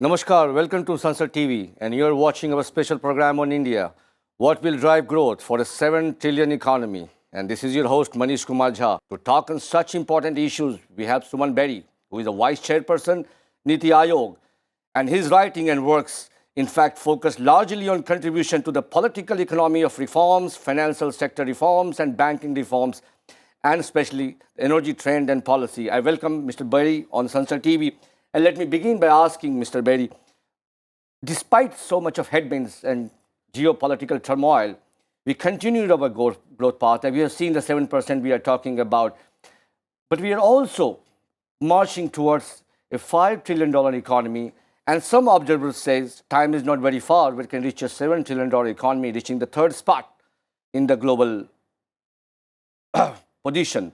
Namaskar, welcome to Sansad TV, and you're watching our special program on India. What will drive growth for a 7 trillion economy? And this is your host, Manish Kumar. To talk on such important issues, we have Suman Bery, who is a Vice Chairperson, Niti Ayog, and his writing and works, in fact, focus largely on contribution to the political economy of reforms, financial sector reforms, and banking reforms, and especially energy trend and policy. I welcome Mr. Bery on Sansad TV. And let me begin by asking Mr. Bery, despite so much of headwinds and geopolitical turmoil, we continued our growth path, and we have seen the 7% we are talking about. But we are also marching towards a $5 trillion economy, and some observers say time is not very far, we can reach a $7 trillion economy, reaching the third spot in the global position.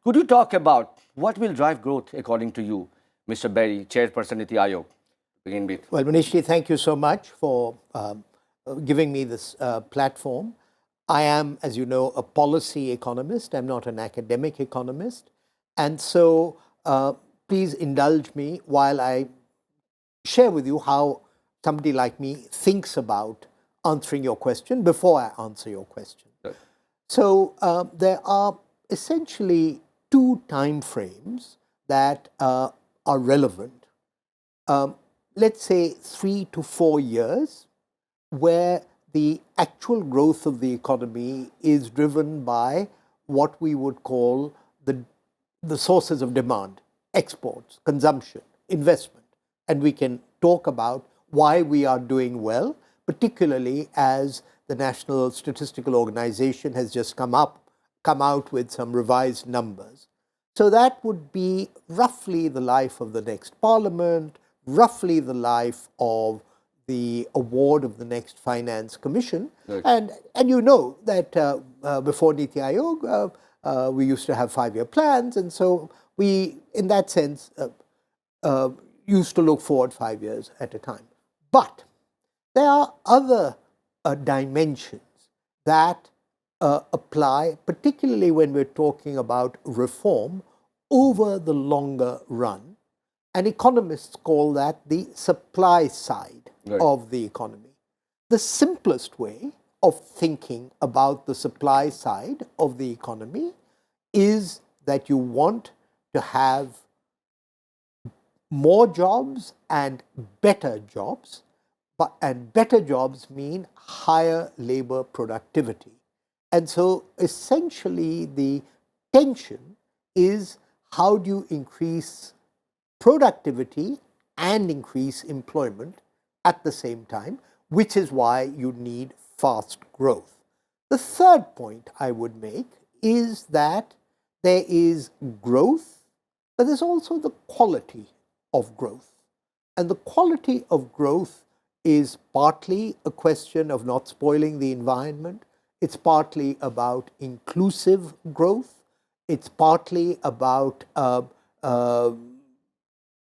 Could you talk about what will drive growth according to you, Mr. Bery, Chairperson Niti Ayog, to begin with? Well, Manish, thank you so much for giving me this platform. I am, as you know, a policy economist. I'm not an academic economist. And so please indulge me while I share with you how somebody like me thinks about answering your question before I answer your question. Good. So there are essentially two time frames that are relevant. Let's say 3 to 4 years, where the actual growth of the economy is driven by what we would call the sources of demand, exports, consumption, investment. And we can talk about why we are doing well, particularly as the National Statistical Organization has just come out with some revised numbers. So that would be roughly the life of the next parliament, roughly the life of the award of the next finance commission. Right. And you know that before Niti Ayog, we used to have 5-year plans. And so we, in that sense, used to look forward 5 years at a time. But there are other dimensions that apply, particularly when we're talking about reform over the longer run. And economists call that the supply side of the economy. The simplest way of thinking about the supply side of the economy is that you want to have more jobs and better jobs, and better jobs mean higher labor productivity. And so essentially the tension is, how do you increase productivity and increase employment at the same time, which is why you need fast growth. The third point I would make is that there is growth, but there's also the quality of growth. And the quality of growth is partly a question of not spoiling the environment. It's partly about inclusive growth. It's partly about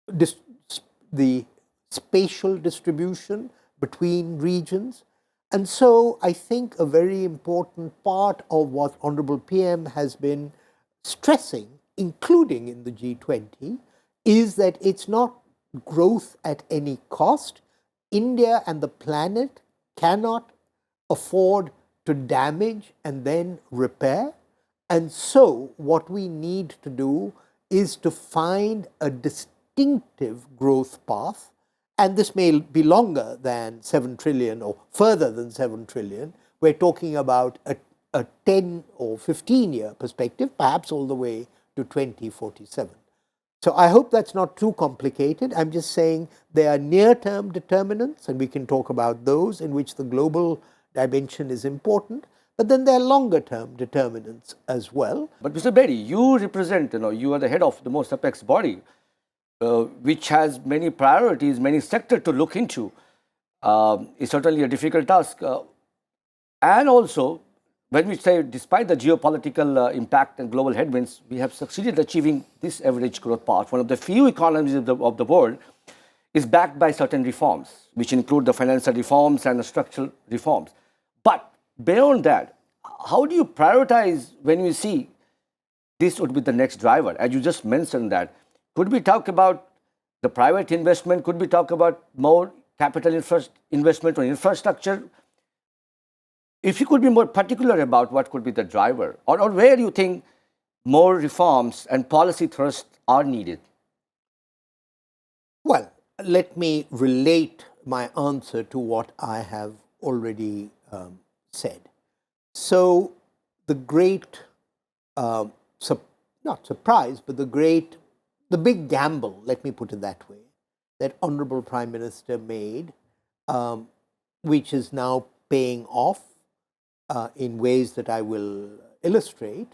the spatial distribution between regions. And so I think a very important part of what Honorable PM has been stressing, including in the G20, is that it's not growth at any cost. India and the planet cannot afford to damage and then repair. And so what we need to do is to find a distinctive growth path. And this may be longer than 7 trillion or further than 7 trillion. We're talking about a 10 or 15-year perspective, perhaps all the way to 2047. So I hope that's not too complicated. I'm just saying there are near-term determinants, and we can talk about those in which the global dimension is important. But then there are longer-term determinants as well. But Mr. Bery, you represent, you are the head of the most apex body, which has many priorities, many sectors to look into. It's certainly a difficult task. And also, when we say, despite the geopolitical impact and global headwinds, we have succeeded achieving this average growth path. One of the few economies of the world is backed by certain reforms, which include the financial reforms and the structural reforms. But beyond that, how do you prioritize when you see this would be the next driver? As you just mentioned that, could we talk about the private investment, could we talk about more capital investment on infrastructure? If you could be more particular about what could be the driver, or where you think more reforms and policy thrust are needed. Well, let me relate my answer to what I have already said. So, the great, not surprise, but the big gamble, let me put it that way, that Honorable Prime Minister made, which is now paying off in ways that I will illustrate,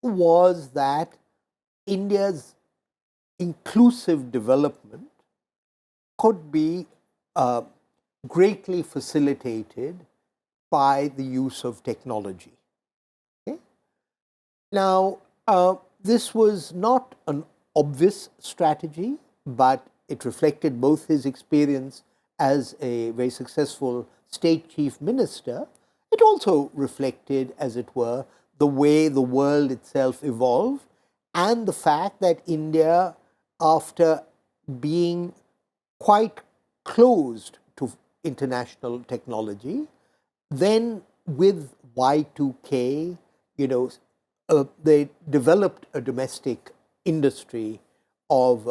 was that India's inclusive development could be greatly facilitated by the use of technology. Okay? Now, this was not an obvious strategy, but it reflected both his experience as a very successful state chief minister. It also reflected, as it were, the way the world itself evolved and the fact that India, after being quite closed to international technology, then with Y2K, they developed a domestic industry of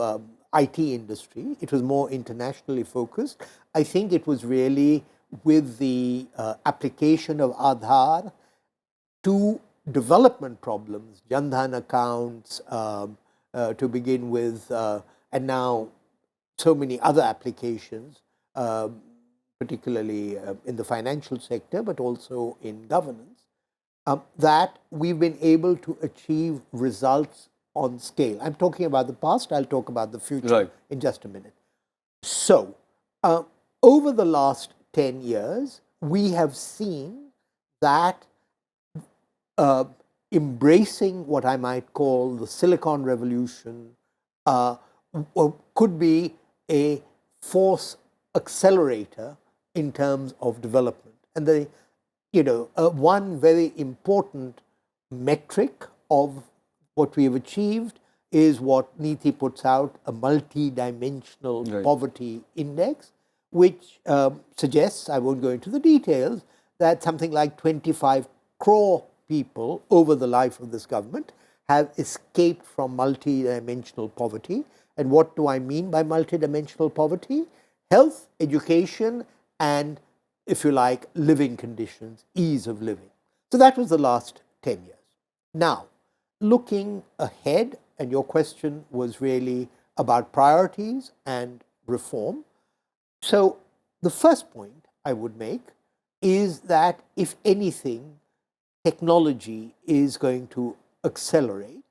IT industry. It was more internationally focused. I think it was really with the application of Aadhaar to development problems, Jan Dhan accounts to begin with, and now so many other applications, particularly in the financial sector, but also in governance, that we've been able to achieve results on scale. I'm talking about the past, I'll talk about the future in just a minute. So, over the last 10 years, we have seen that embracing what I might call the Silicon Revolution could be a force accelerator in terms of development. And one very important metric of what we have achieved is what Niti puts out, a multi-dimensional poverty index, which suggests, I won't go into the details, that something like 25 crore people over the life of this government have escaped from multi-dimensional poverty. And what do I mean by multi-dimensional poverty? Health, education, and, if you like, living conditions, ease of living. So that was the last 10 years. Now, looking ahead, and your question was really about priorities and reform. So the first point I would make is that, if anything, technology is going to accelerate,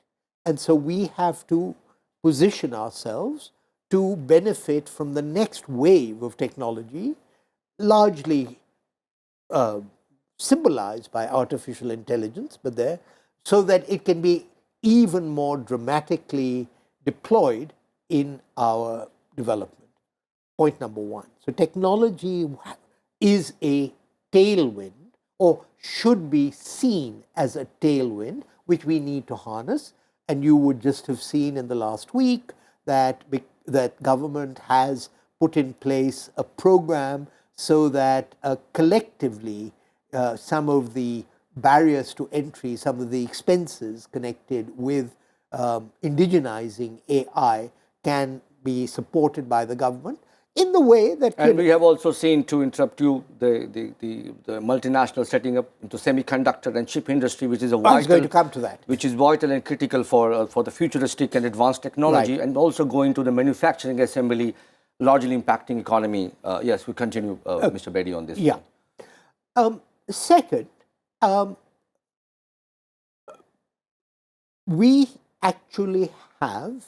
and so we have to position ourselves to benefit from the next wave of technology, largely symbolized by artificial intelligence, but so that it can be even more dramatically deployed in our development. Point number one. So technology is a tailwind, or should be seen as a tailwind, which we need to harness. And you would just have seen in the last week that government has put in place a program so that collectively some of the barriers to entry, some of the expenses connected with indigenizing AI can be supported by the government in the way that... And we have also seen, to interrupt you, the multinational setting up into semiconductor and chip industry, which is a vital... I was going to come to that. Which is vital and critical for the futuristic and advanced technology, and also going to the manufacturing assembly, largely impacting economy. Yes, we continue, Mr. Bery, on this. Yeah. Second, we actually have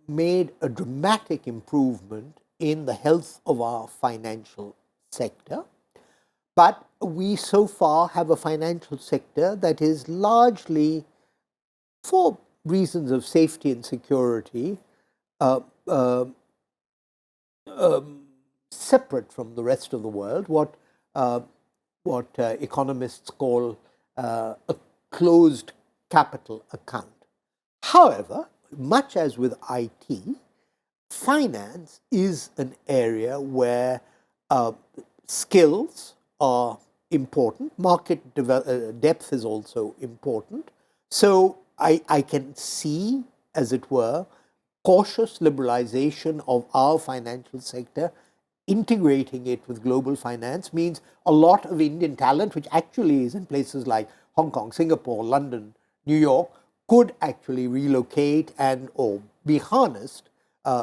made a dramatic improvement in the health of our financial sector, but we so far have a financial sector that is largely, for reasons of safety and security, separate from the rest of the world, what economists call a closed capital account. However, much as with IT, finance is an area where skills are important. Market depth is also important. So I can see, as it were, cautious liberalization of our financial sector, integrating it with global finance means a lot of Indian talent, which actually is in places like Hong Kong, Singapore, London, New York, could actually relocate and or be harnessed.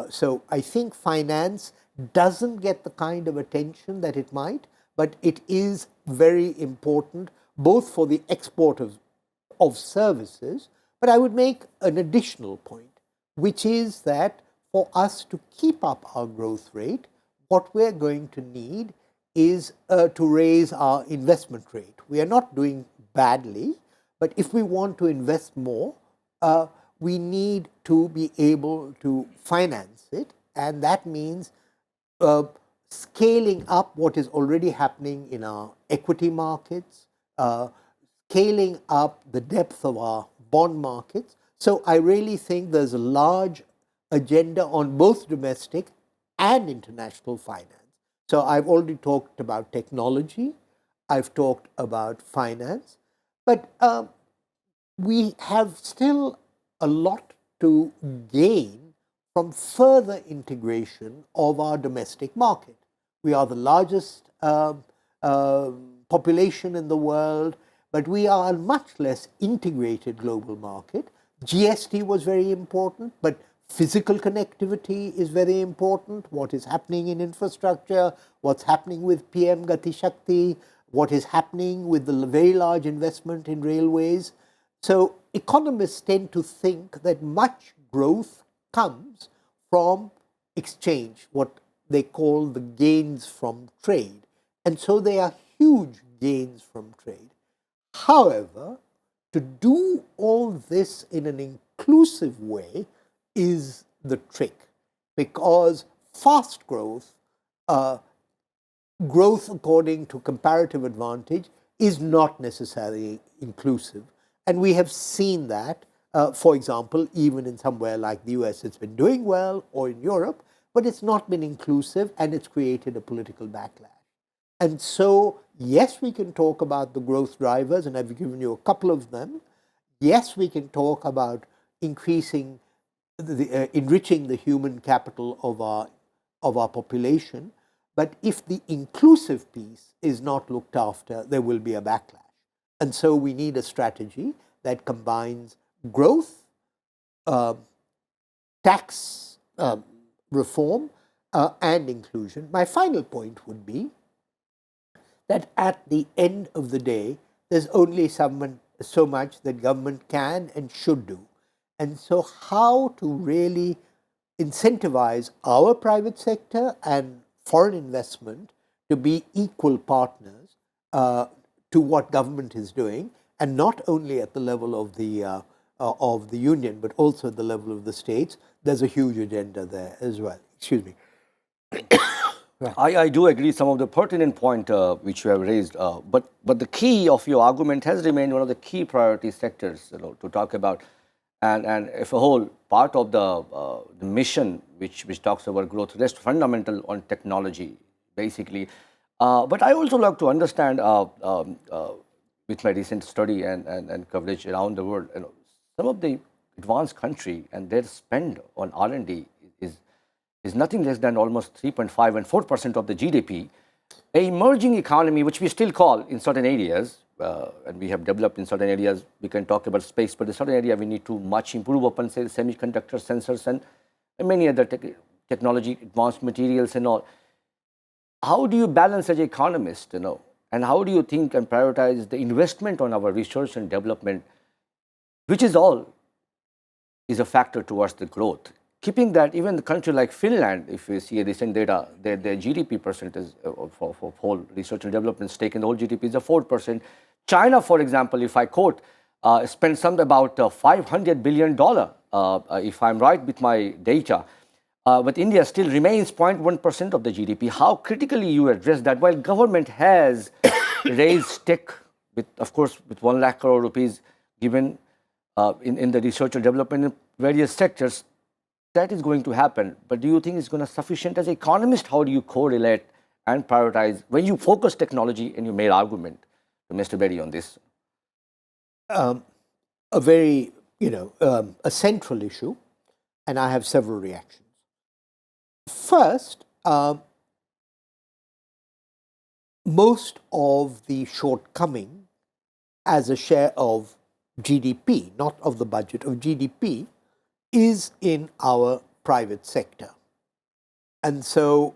So I think finance doesn't get the kind of attention that it might, but it is very important both for the export of services. But I would make an additional point, which is that for us to keep up our growth rate, what we're going to need is to raise our investment rate. We are not doing badly, but if we want to invest more, we need to be able to finance it, and that means scaling up what is already happening in our equity markets, scaling up the depth of our bond markets. So I really think there's a large agenda on both domestic and international finance. So I've already talked about technology, I've talked about finance, but we have still a lot to gain from further integration of our domestic market. We are the largest population in the world, but we are a much less integrated global market. GST was very important, but physical connectivity is very important. What is happening in infrastructure, what's happening with PM Gati Shakti, what is happening with the very large investment in railways. So economists tend to think that much growth comes from exchange, what they call the gains from trade. And so they are huge gains from trade. However, to do all this in an inclusive way is the trick, because fast growth, growth according to comparative advantage, is not necessarily inclusive. And we have seen that, for example, even in somewhere like the US, it's been doing well, or in Europe, but it's not been inclusive, and it's created a political backlash. And so, yes, we can talk about the growth drivers, and I've given you a couple of them. Yes, we can talk about increasing, enriching the human capital of our population. But if the inclusive piece is not looked after, there will be a backlash. And so we need a strategy that combines growth, tax reform, and inclusion. My final point would be that at the end of the day, there's only so much that government can and should do. And so how to really incentivize our private sector and foreign investment to be equal partners to what government is doing, and not only at the level of the union, but also at the level of the states. There's a huge agenda there as well. Excuse me. I do agree some of the pertinent point which you have raised, but the key of your argument has remained one of the key priority sectors, to talk about, and if a whole part of the mission which talks about growth rests fundamental on technology, basically. But I also like to understand with my recent study and coverage around the world, some of the advanced country and their spend on R&D is nothing less than almost 3.5 and 4% of the GDP. An emerging economy, which we still call in certain areas, and we have developed in certain areas, we can talk about space, but in certain area we need to much improve upon, say, semiconductor sensors and many other technology, advanced materials and all. How do you balance as an economist, and how do you think and prioritize the investment on our research and development, which is a factor towards the growth? Keeping that, even the country like Finland, if you see recent data, their GDP percentage for whole research and development stake in the whole GDP is a 4%. China, for example, if I quote, spent something about $500 billion, if I'm right with my data. But India still remains 0.1% of the GDP. How critically you address that? While government has raised tech, of course, with 1 lakh crore rupees given in the research and development in various sectors, that is going to happen. But do you think it's going to sufficient? As an economist, how do you correlate and prioritize when you focus technology and you made argument to Mr. Bery on this? A very, a central issue, and I have several reactions. First, most of the shortcoming as a share of GDP, not of the budget, of GDP, is in our private sector. And so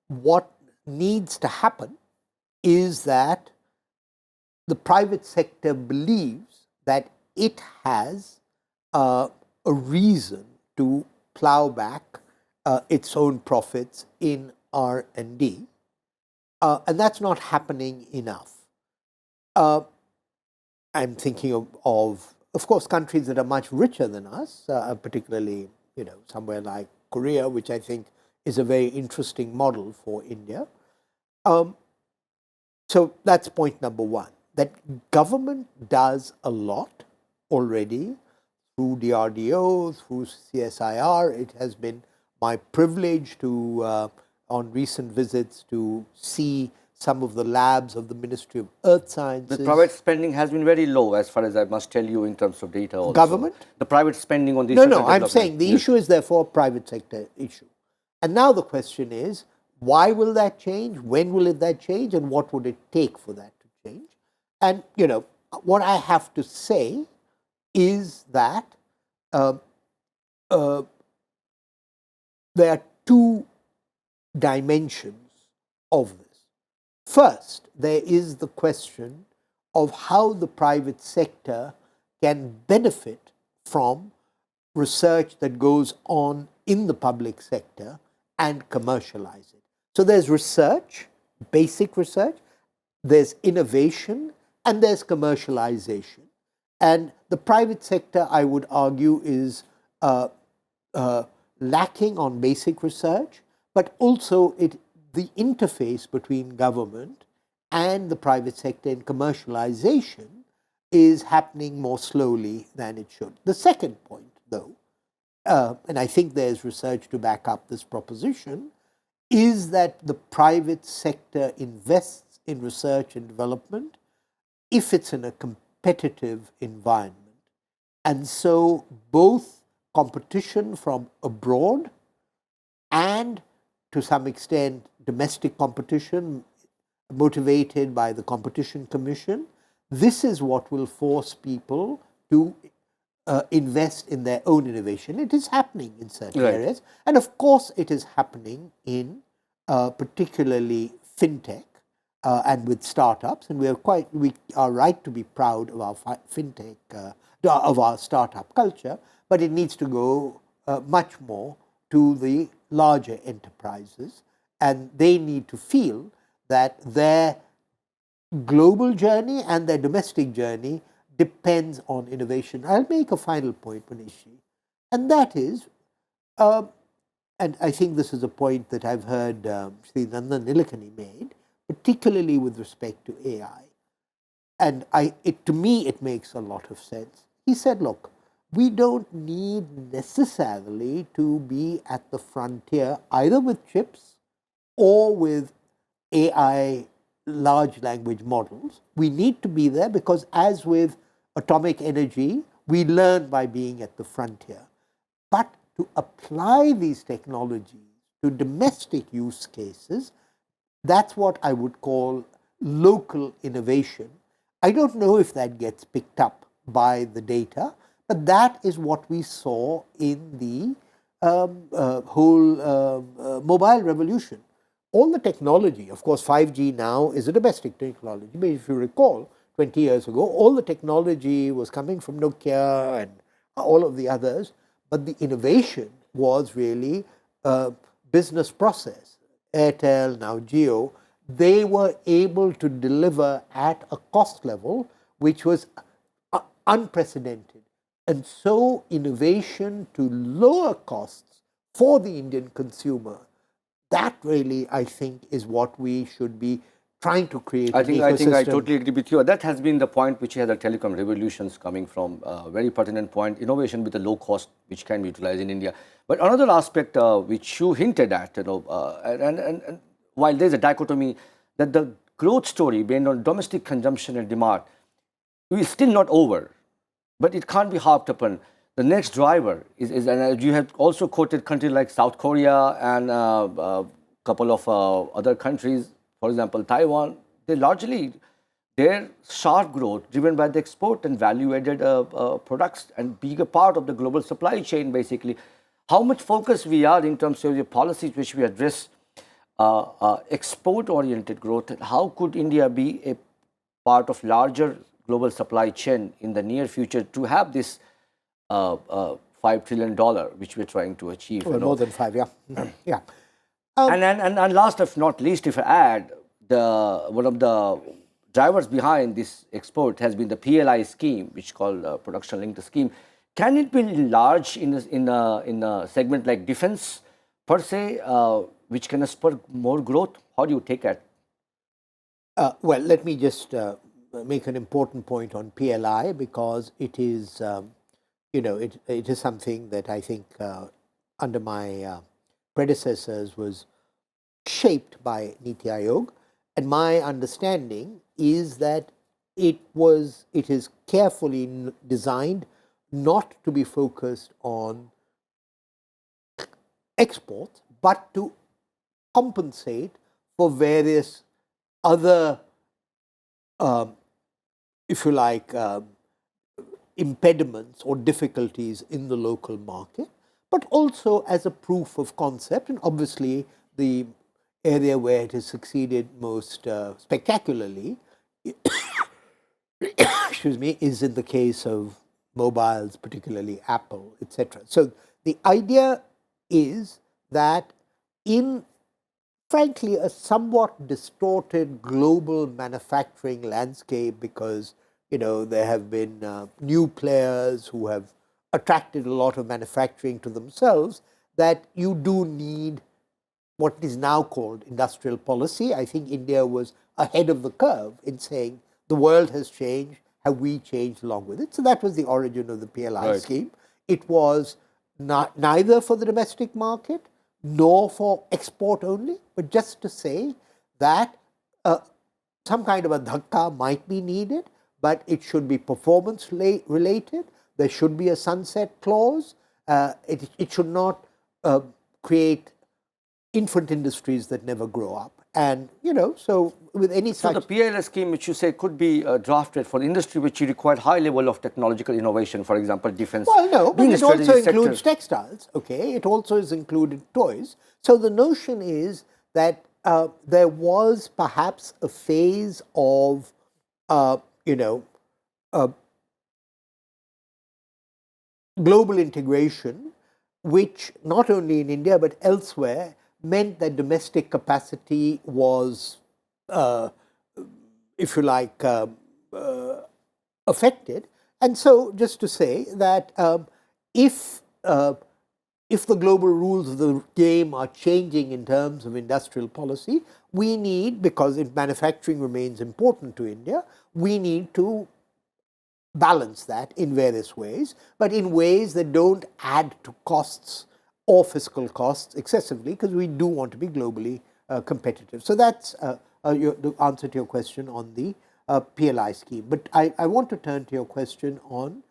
what needs to happen is that the private sector believes that it has a reason to plow back its own profits in R&D, and that's not happening enough. I'm thinking of course, countries that are much richer than us, particularly, somewhere like Korea, which I think is a very interesting model for India. So that's point number one, that government does a lot already through DRDO, through CSIR. It has been my privilege to, on recent visits, to see some of the labs of the Ministry of Earth Sciences. The private spending has been very low, as far as I must tell you, in terms of data also. Government? The private spending on these. No, I'm saying the issue is therefore a private sector issue. And now the question is, why will that change? When will that change? And what would it take for that to change? And, what I have to say is that there are two dimensions of this. First, there is the question of how the private sector can benefit from research that goes on in the public sector and commercialize it. So there's research, basic research, there's innovation, and there's commercialization. And the private sector, I would argue, is lacking on basic research, but also the interface between government and the private sector in commercialization is happening more slowly than it should. The second point, though, and I think there's research to back up this proposition, is that the private sector invests in research and development if it's in a competitive environment. And so both competition from abroad and, to some extent, domestic competition motivated by the Competition Commission, this is what will force people to invest in their own innovation. It is happening in certain areas. And of course, it is happening in particularly fintech and with startups. And we are right to be proud of our fintech, of our startup culture, but it needs to go much more to the larger enterprises. And they need to feel that their global journey and their domestic journey depends on innovation. I'll make a final point, Manish, and that is, and I think this is a point that I've heard Sri Nandan Nilekani made, particularly with respect to AI. And to me, it makes a lot of sense. He said, look, we don't need necessarily to be at the frontier either with chips or with AI large language models. We need to be there because, as with atomic energy, we learn by being at the frontier. But to apply these technologies to domestic use cases, that's what I would call local innovation. I don't know if that gets picked up by the data, but that is what we saw in the whole mobile revolution. All the technology, of course, 5G now is a domestic technology, but if you recall, 20 years ago, all the technology was coming from Nokia and all of the others, but the innovation was really business process. Airtel, now Jio, they were able to deliver at a cost level which was unprecedented. And so innovation to lower costs for the Indian consumer, that really, I think, is what we should be trying to create I an think ecosystem. I totally agree with you. That has been the point which has the telecom revolutions coming from. Very pertinent point. Innovation with a low cost, which can be utilized in India. But another aspect which you hinted at, and while there is a dichotomy that the growth story based on domestic consumption and demand is still not over, but it can't be harped upon. The next driver is and you have also quoted countries like South Korea and a couple of other countries, for example, Taiwan. They largely, their sharp growth driven by the export and value-added products and being a part of the global supply chain, basically. How much focus we are in terms of the policies which we address export-oriented growth, and how could India be a part of larger global supply chain in the near future to have this $5 trillion which we're trying to achieve? Well, more than 5, yeah. Yeah. And last if not least, if I add, one of the drivers behind this export has been the PLI scheme, which is called Production Linked Scheme. Can it be large in a segment like defense per se, which can spur more growth? How do you take it? Well, let me just make an important point on PLI, because it is, it is something that I think under my predecessors was shaped by Niti Ayog, and my understanding is that it is carefully designed not to be focused on exports, but to compensate for various other, if you like, impediments or difficulties in the local market, but also as a proof of concept. And obviously, the area where it has succeeded most spectacularly excuse me, is in the case of mobiles, particularly Apple, etc. So the idea is that in, frankly, a somewhat distorted global manufacturing landscape, because there have been new players who have attracted a lot of manufacturing to themselves, that you do need what is now called industrial policy. I think India was ahead of the curve in saying the world has changed, have we changed along with it? So that was the origin of the PLI scheme. It was neither for the domestic market nor for export only, but just to say that some kind of a dhakka might be needed, but it should be performance related. There should be a sunset clause. It should not create infant industries that never grow up. And, so with any such... So the PLI scheme, which you say could be drafted for industry which require high level of technological innovation, for example, defense. Well, no, but it also includes textiles, okay? It also is included toys. So the notion is that there was perhaps a phase of, global integration, which not only in India but elsewhere meant that domestic capacity was, if you like, affected. And so, just to say that if the global rules of the game are changing in terms of industrial policy, we need, because if manufacturing remains important to India, we need to balance that in various ways, but in ways that don't add to costs or fiscal costs excessively, because we do want to be globally competitive. So that's the answer to your question on the PLI scheme. But I want to turn to your question on,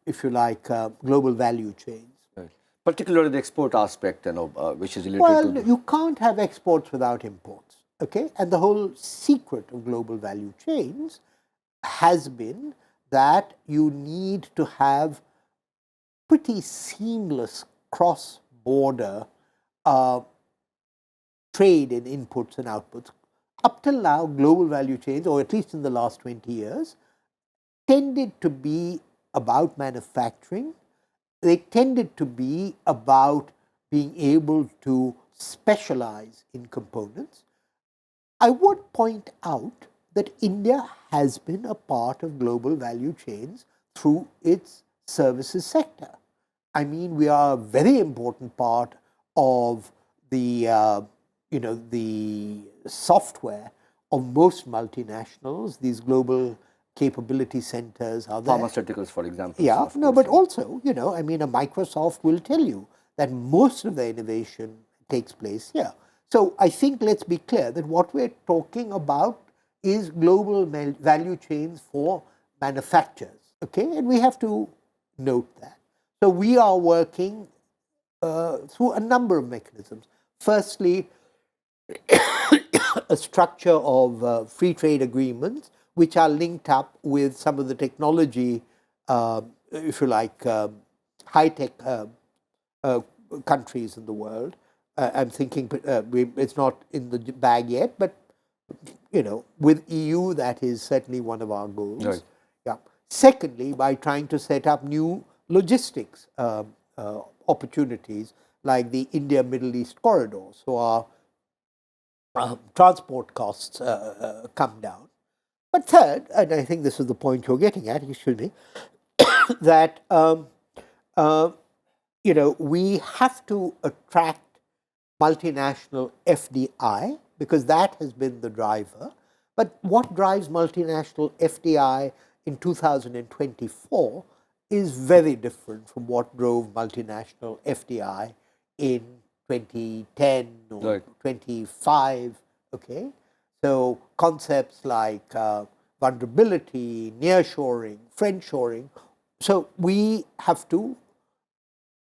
if you like, global value chains. Right. Particularly the export aspect, which is related well, to... you can't have exports without imports, okay? And the whole secret of global value chains has been that you need to have pretty seamless cross-border trade in inputs and outputs. Up till now, global value chains, or at least in the last 20 years, tended to be about manufacturing. They tended to be about being able to specialize in components. I would point out that India has been a part of global value chains through its services sector. I mean, we are a very important part of the, the software of most multinationals. These global capability centers are there. Pharmaceuticals, for example. Yeah, of no, course, but also, you know, I mean, a Microsoft will tell you that most of the innovation takes place here. So I think let's be clear that what we're talking about is global value chains for manufacturers, okay? And we have to note that. So we are working through a number of mechanisms. Firstly, a structure of free trade agreements which are linked up with some of the technology, if you like, high-tech countries in the world. I'm thinking it's not in the bag yet, but you know, with EU, that is certainly one of our goals. Right. Yeah. Secondly, by trying to set up new logistics opportunities like the India-Middle East corridor, so our transport costs come down. But third, and I think this is the point you're getting at, excuse me, that you know, we have to attract multinational FDI because that has been the driver. But what drives multinational FDI in 2024 is very different from what drove multinational FDI in 2010 or Right. 25. Okay, so concepts like vulnerability, nearshoring, friendshoring. So we have to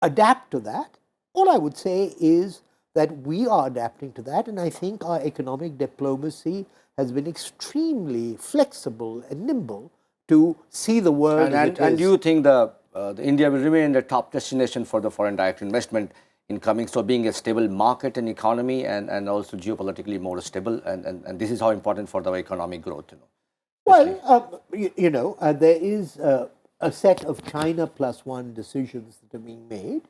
adapt to that. All I would say is that we are adapting to that, and I think our economic diplomacy has been extremely flexible and nimble to see the world as it is. And do you think the India will remain the top destination for the foreign direct investment in coming, so being a stable market and economy and also geopolitically more stable, and this is how important for the economic growth, you know? Well, you know, there is a set of China plus one decisions that are being made.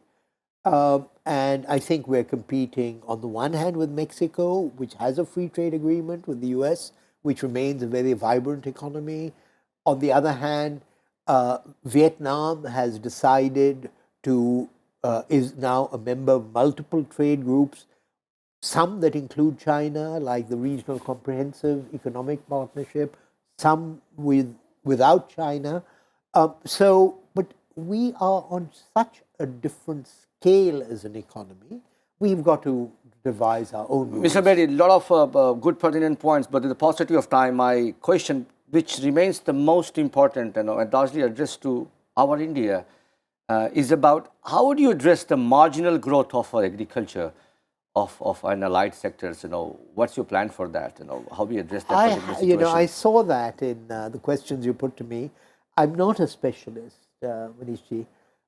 And I think we're competing on the one hand with Mexico, which has a free trade agreement with the US, which remains a very vibrant economy. On the other hand, Vietnam has decided to, is now a member of multiple trade groups, some that include China, like the Regional Comprehensive Economic Partnership, some without China. But we are on such a different scale as an economy, we've got to devise our own rules. Mr. Bery, a lot of good pertinent points, but in the paucity of time, my question, which remains the most important, you know, and largely addressed to our India, is about how would you address the marginal growth of our agriculture, of an allied sectors? You know, what's your plan for that? You know, how do you address that particular situation? You know, I saw that in the questions you put to me. I'm not a specialist, Manishji,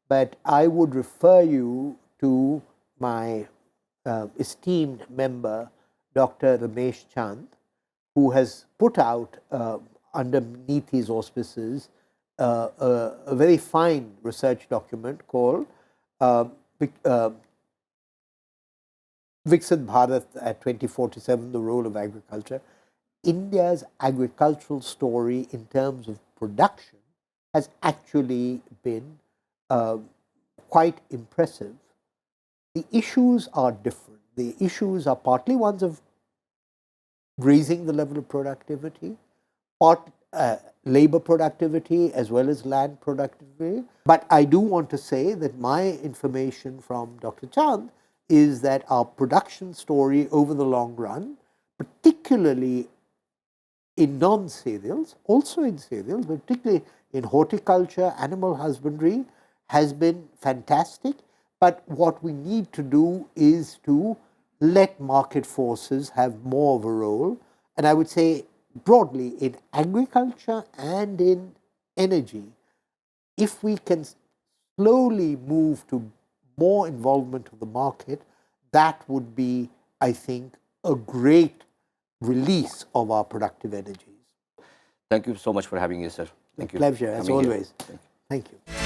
but I would refer you to my esteemed member, Dr. Ramesh Chand, who has put out, under Niti's auspices, a very fine research document called Viksit Bharat at 2047, the role of agriculture. India's agricultural story in terms of production has actually been quite impressive. The issues are different. The issues are partly ones of raising the level of productivity, labor productivity as well as land productivity. But I do want to say that my information from Dr. Chand is that our production story over the long run, particularly in non-cereals, also in cereals, but particularly in horticulture, animal husbandry, has been fantastic. But what we need to do is to let market forces have more of a role. And I would say broadly in agriculture and in energy, if we can slowly move to more involvement of the market, that would be, I think, a great release of our productive energies. Thank you so much for having us, sir. Thank you. Pleasure, as always. Thank you.